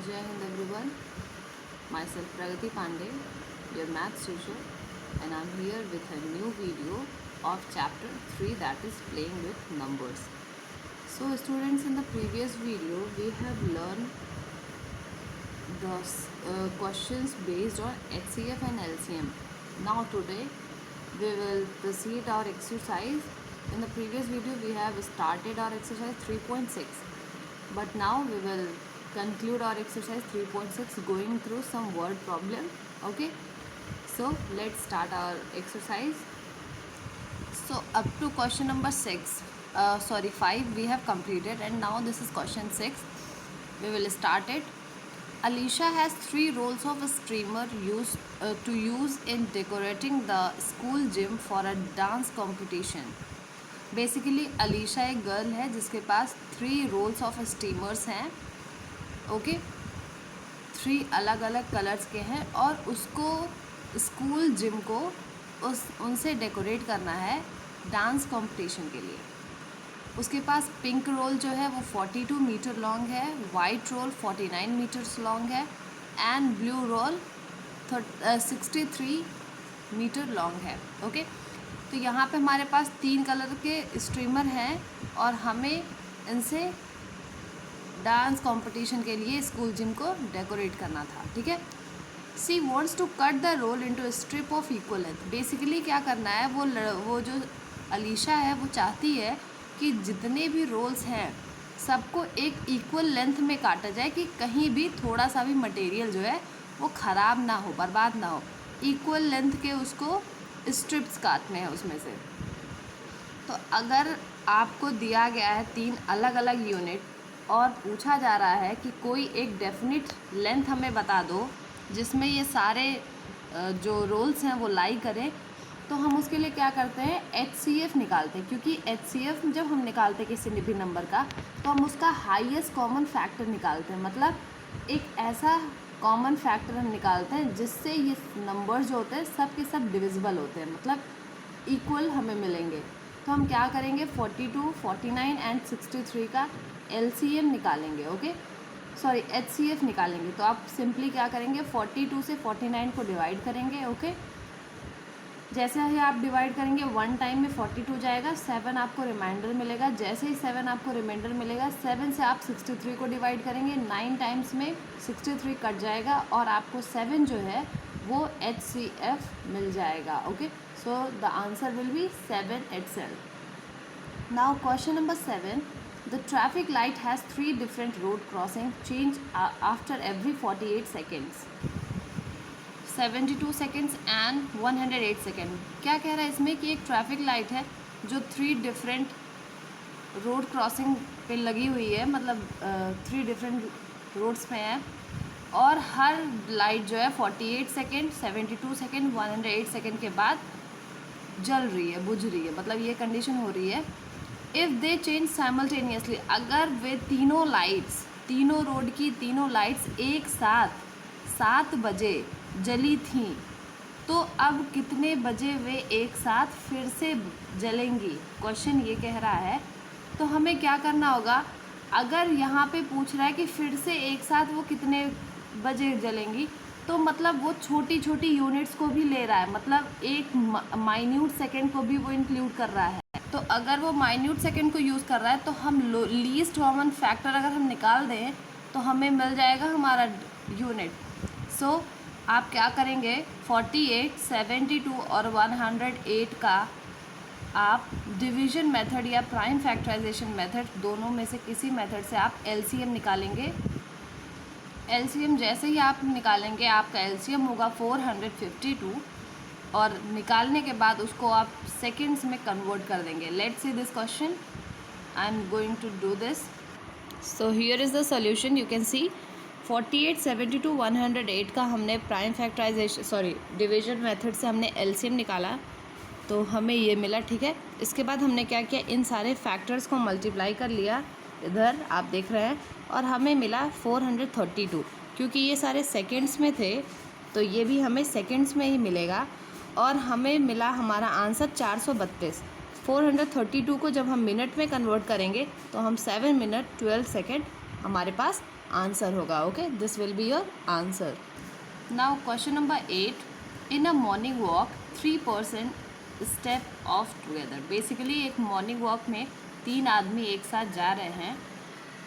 Jai Hind everyone. Myself Pragati Pandey, your maths teacher, and I'm here with a new video of chapter 3, that is playing with numbers. So students, in the previous video we have learned the questions based on HCF and LCM. Now today we will proceed our exercise. In the previous video we have started our exercise 3.6, but now we will conclude our exercise 3.6 going through some word problem. Okay, so let's start our exercise. So up to question number 5 we have completed, and now this is question 6. We will start it. Alicia has 3 rolls of a streamer to use in decorating the school gym for a dance competition. Basically Alisha एक girl है जिसके पास 3 roles of steamers हैं. Okay, 3 अलग अलग colours के हैं और उसको स्कूल जिम को उनसे डेकोरेट करना है डांस कंपटीशन के लिए. उसके पास पिंक रोल जो है वो 42 मीटर लॉन्ग है, वाइट रोल 49 मीटर्स लॉन्ग है and blue roll 63 metre long है. ओके, तो यहाँ पे हमारे पास 3 कलर के स्ट्रीमर हैं और हमें इनसे डांस कंपटीशन के लिए स्कूल जिम को डेकोरेट करना था. ठीक है. She wants to cut the roll into strip of equal length. Basically क्या करना है, वो जो अलीशा है वो चाहती है कि जितने भी रोल्स हैं सबको एक इक्वल लेंथ में काटा जाए कि कहीं भी थोड़ा सा भी मटेरियल जो है वो ख़राब ना हो, बर्बाद ना हो. इक्वल लेंथ के उसको स्ट्रिप्स काटने हैं उसमें से. तो अगर आपको दिया गया है 3 अलग अलग यूनिट और पूछा जा रहा है कि कोई एक डेफिनिट लेंथ हमें बता दो जिसमें ये सारे जो रोल्स हैं वो लाई करें, तो हम उसके लिए क्या करते हैं, HCF निकालते हैं. क्योंकि HCF जब हम निकालते हैं किसी भी नंबर का तो हम उसका हाईएस्ट कॉमन फैक्टर निकालते हैं. मतलब एक ऐसा कॉमन फैक्टर हम निकालते हैं जिससे ये नंबर्स जो होते हैं सब के सब डिविजिबल होते हैं, मतलब इक्वल हमें मिलेंगे. तो हम क्या करेंगे, 42, 49 एंड 63 का LCM निकालेंगे. ओके, सॉरी HCF निकालेंगे. तो आप सिंपली क्या करेंगे, 42 से 49 को डिवाइड करेंगे. ओके, जैसे ही आप डिवाइड करेंगे 1 टाइम में 42 जाएगा, 7 आपको रिमाइंडर मिलेगा. जैसे ही 7 आपको रिमाइंडर मिलेगा, 7 से आप 63 को डिवाइड करेंगे, 9 टाइम्स में 63 कट जाएगा और आपको 7 जो है वो HCF मिल जाएगा. Okay, so the answer will B 7 itself. Now question number 7. The traffic light has 3 different road crossing change after every 48 seconds, 72 seconds and 108 second. क्या कह रहा है इसमें कि एक ट्रैफिक लाइट है जो 3 डिफरेंट रोड क्रॉसिंग पे लगी हुई है, मतलब 3 डिफरेंट रोड्स पे है और हर लाइट जो है 48 सेकेंड, 72 सेकेंड, 108 सेकेंड के बाद जल रही है, बुझ रही है. मतलब ये कंडीशन हो रही है. इफ़ दे चेंज साइमल्टेनियसली, अगर वे तीनों रोड की तीनों लाइट्स एक साथ 7 बजे जली थी, तो अब कितने बजे वे एक साथ फिर से जलेंगी. क्वेश्चन ये कह रहा है. तो हमें क्या करना होगा, अगर यहाँ पे पूछ रहा है कि फिर से एक साथ वो कितने बजे जलेंगी, तो मतलब वो छोटी छोटी यूनिट्स को भी ले रहा है, मतलब एक माइन्यूट सेकेंड को भी वो इंक्लूड कर रहा है. तो अगर वो माइन्यूट सेकेंड को यूज़ कर रहा है तो हम लीस्ट कॉमन फैक्टर अगर हम निकाल दें तो हमें मिल जाएगा हमारा यूनिट. सो आप क्या करेंगे, 48, 72 और 108 का आप डिवीजन मेथड या प्राइम फैक्टराइजेशन मेथड दोनों में से किसी मेथड से आप LCM निकालेंगे. LCM जैसे ही आप निकालेंगे आपका LCM होगा 452 और निकालने के बाद उसको आप सेकेंड्स में कन्वर्ट कर देंगे. Let's see this question. I am going to do this. So here is the solution. You can see 48, 72, 108 का हमने प्राइम फैक्टराइजेशन डिवीजन मेथड से हमने LCM निकाला तो हमें ये मिला. ठीक है. इसके बाद हमने क्या किया, इन सारे फैक्टर्स को मल्टीप्लाई कर लिया, इधर आप देख रहे हैं, और हमें मिला 432. क्योंकि ये सारे सेकेंड्स में थे तो ये भी हमें सेकेंड्स में ही मिलेगा और हमें मिला हमारा आंसर 432. 432 को जब हम मिनट में कन्वर्ट करेंगे तो हम 7 मिनट 12 सेकेंड हमारे पास आंसर होगा. Okay, this will be your answer. Now question number 8. In a morning walk 3% step of together. Basically एक मॉर्निंग वॉक में 3 आदमी एक साथ जा रहे हैं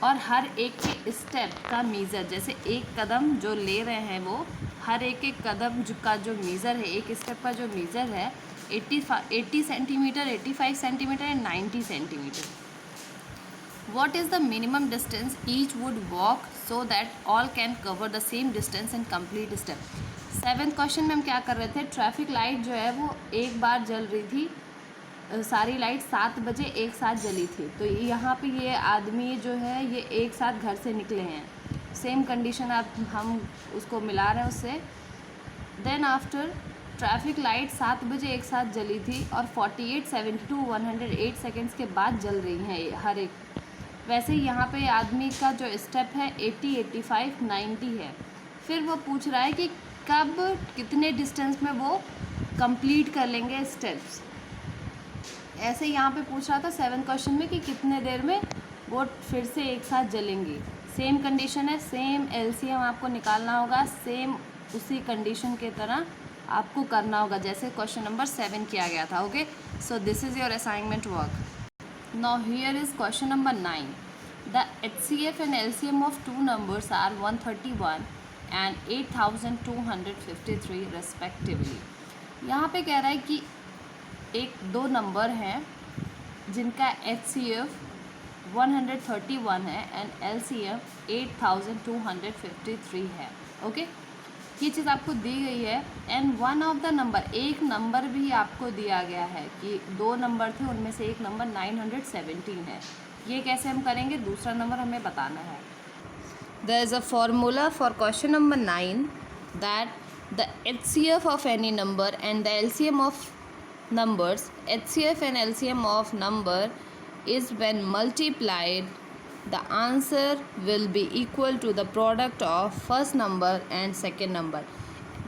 और हर एक के स्टेप का मीज़र, जैसे एक कदम जो ले रहे हैं वो हर एक कदम का जो मीज़र है, एक स्टेप का जो मीज़र है 80 centimetre, 85 centimetre and 90 centimetre. What is the minimum distance each would walk so that all can cover the same distance in complete step? 7th question में हम क्या कर रहे थे, ट्रैफिक लाइट जो है वो एक बार जल रही थी, सारी लाइट 7 बजे एक साथ जली थी. तो यहाँ पे ये आदमी जो है ये एक साथ घर से निकले हैं. सेम कंडीशन आप हम उसको मिला रहे हैं उससे. देन आफ्टर ट्रैफिक लाइट 7 बजे एक साथ जली थी और 48, 72, 108 सेकेंड्स के बाद जल रही हैं हर एक. वैसे ही यहाँ पे आदमी का जो स्टेप है 80, 85, 90 है. फिर वो पूछ रहा है कि कब कितने डिस्टेंस में वो कंप्लीट कर लेंगे स्टेप्स. ऐसे यहाँ पे पूछ रहा था 7th क्वेश्चन में कि कितने देर में वो फिर से एक साथ जलेंगी. सेम कंडीशन है, सेम एलसीएम आपको निकालना होगा, सेम उसी कंडीशन के तरह आपको करना होगा जैसे क्वेश्चन नंबर 7 किया गया था. Okay, so this is your assignment work. Now here is question number 9. The HCF and LCM of two numbers are 131 and 8253 respectively. यहाँ पे कह रहा है कि दो नंबर हैं जिनका HCF 131 है एंड LCM 8253 है. ओके, ये चीज़ आपको दी गई है. And one of the number, एक नंबर भी आपको दिया गया है कि 2 नंबर थे उनमें से एक नंबर 917 है. ये कैसे हम करेंगे, दूसरा नंबर हमें बताना है. There is a formula for question number 9 that the HCF of any number and the LCM of numbers. HCF and LCM of number is when multiplied the answer will be equal to the product of first number and second number.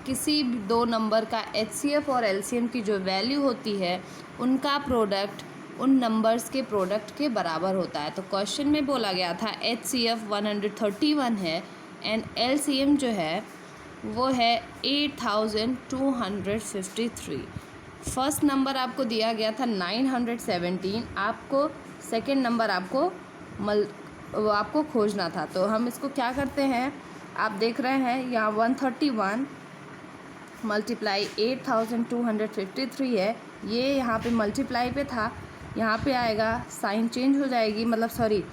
किसी भी दो number का HCF और LCM की जो value होती है उनका प्रोडक्ट उन नंबर्स के प्रोडक्ट के बराबर होता है. तो क्वेश्चन में बोला गया था HCF 131 है एंड LCM जो है वो है 8253. फर्स्ट नंबर आपको दिया गया था 917. आपको सेकंड नंबर आपको खोजना था. तो हम इसको क्या करते हैं, आप देख रहे हैं यहाँ 131 मल्टीप्लाई 8253 है. ये यहाँ पे मल्टीप्लाई पे था, यहाँ पे आएगा साइन चेंज हो जाएगी, मतलब सॉरी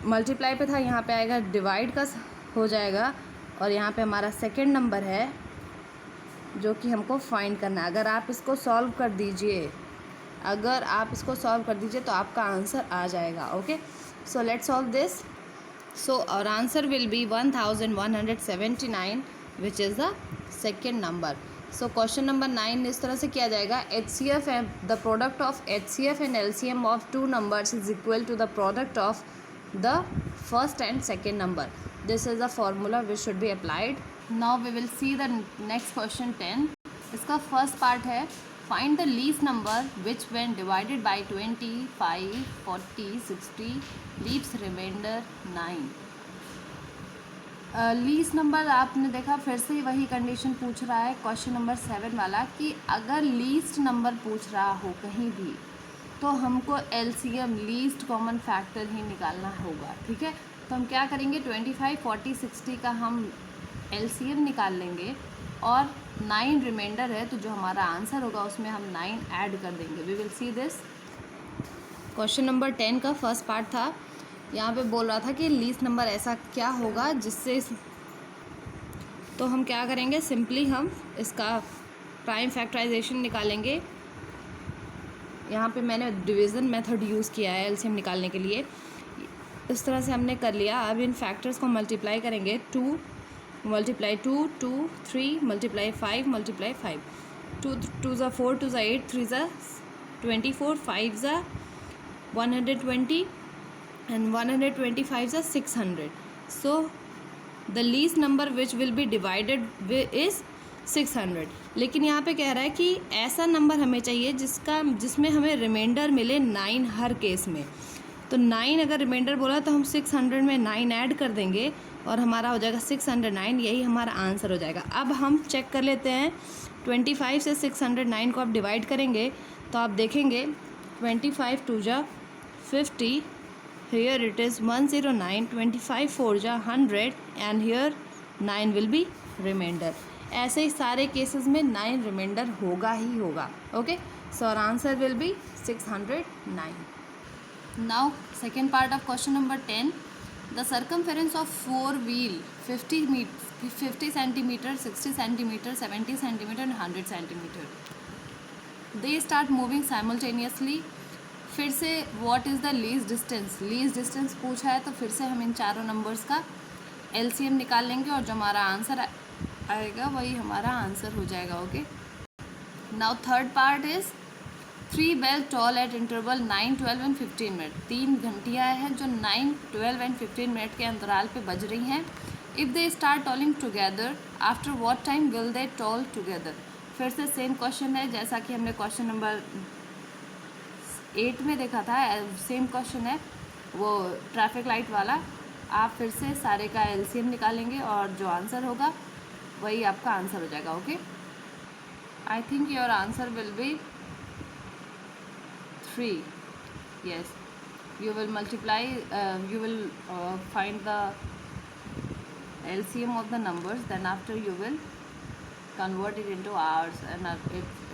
मल्टीप्लाई पे था, यहाँ पे आएगा डिवाइड का हो जाएगा. और यहाँ पे हमारा सेकंड नंबर है जो कि हमको फाइंड करना है. अगर आप इसको सॉल्व कर दीजिए तो आपका आंसर आ जाएगा. Okay, so let's solve this. So our answer will be 1179 which is the second number. So question number 9 इस तरह से किया जाएगा. HCF and the product of HCF and LCM of two numbers is equal to the product of the first and second number. This is the formula which should be applied. Now we will see the next question 10. इसका first part है find the least number which when divided by 25, 40, 60 leaves remainder 9. Least number आपने देखा फिर से वही condition पूछ रहा है क्वेश्चन नंबर 7 वाला कि अगर लीस्ट नंबर पूछ रहा हो कहीं भी तो हमको LCM लीस्ट कॉमन फैक्टर ही निकालना होगा. ठीक है, तो हम क्या करेंगे, 25, 40, 60 का हम LCM निकाल लेंगे और 9 रिमाइंडर है, तो जो हमारा आंसर होगा उसमें हम 9 ऐड कर देंगे. We will see this. Question number 10 का फर्स्ट पार्ट था. यहाँ पे बोल रहा था कि लीस्ट नंबर ऐसा क्या होगा जिससे, तो हम क्या करेंगे, सिंपली हम इसका प्राइम फैक्टराइजेशन निकालेंगे. यहाँ पे मैंने डिवीज़न मेथड यूज़ किया है LCM निकालने के लिए. इस तरह से हमने कर लिया. अब इन फैक्टर्स को मल्टीप्लाई करेंगे. 2 मल्टीप्लाई 2, 2, 3 मल्टीप्लाई 5 मल्टीप्लाई 5. 2 ज़ा 4, 2 ज़ा 8, 3 ज़ा 24, 5 ज़ा 120 and 125 ज़ा 600. So the least number which will be divided is 600. लेकिन यहाँ पे कह रहा है कि ऐसा नंबर हमें चाहिए जिसमें हमें रिमाइंडर मिले 9 हर केस में. तो 9 अगर रिमाइंडर बोला तो हम 600 में 9 ऐड कर देंगे और हमारा हो जाएगा 609, यही हमारा आंसर हो जाएगा। अब हम चेक कर लेते हैं, 25 से 609 को आप डिवाइड करेंगे तो आप देखेंगे 25 टू जा 50, here it is 109, 25 4 जा 100 and here 9 will be remainder। ऐसे ही सारे केसेस में 9 रिमाइंडर होगा ही होगा। Okay, so our answer will be 609। Now second part of question number 10, the circumference of 4 wheel 50 centimetre, 60 centimetre, 70 centimetre and 100 centimetre. They start moving simultaneously. फिर से what is the least distance, least distance पूछा है तो फिर से हम इन चारों numbers का एलसीएम निकाल लेंगे और जो हमारा आंसर आएगा वही हमारा आंसर हो जाएगा। Okay, now third part is 3 bell toll at interval 9, 12 and 15 minute. 3 घंटियाँ हैं जो 9, 12 एंड 15 मिनट के अंतराल पे बज रही हैं। If they start tolling together after what time will they toll together. फिर से सेम क्वेश्चन है जैसा कि हमने क्वेश्चन नंबर 8 में देखा था, सेम क्वेश्चन है वो ट्रैफिक लाइट वाला। आप फिर से सारे का एलसीएम निकालेंगे और जो आंसर होगा वही आपका आंसर हो जाएगा। Okay, I think your answer will B 3। yes, you will multiply, you will find the LCM of the numbers, then after you will convert it into hours and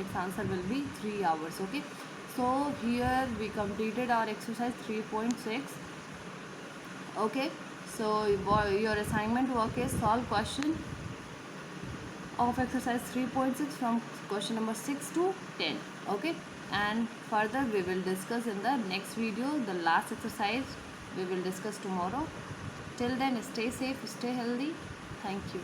its answer will be 3 hours. Okay, so here we completed our exercise 3.6. okay, so your assignment work is solve question of exercise 3.6 from question number 6 to 10. okay, and further we will discuss in the next video, the last exercise we will discuss tomorrow. Till then, stay safe, stay healthy. Thank you.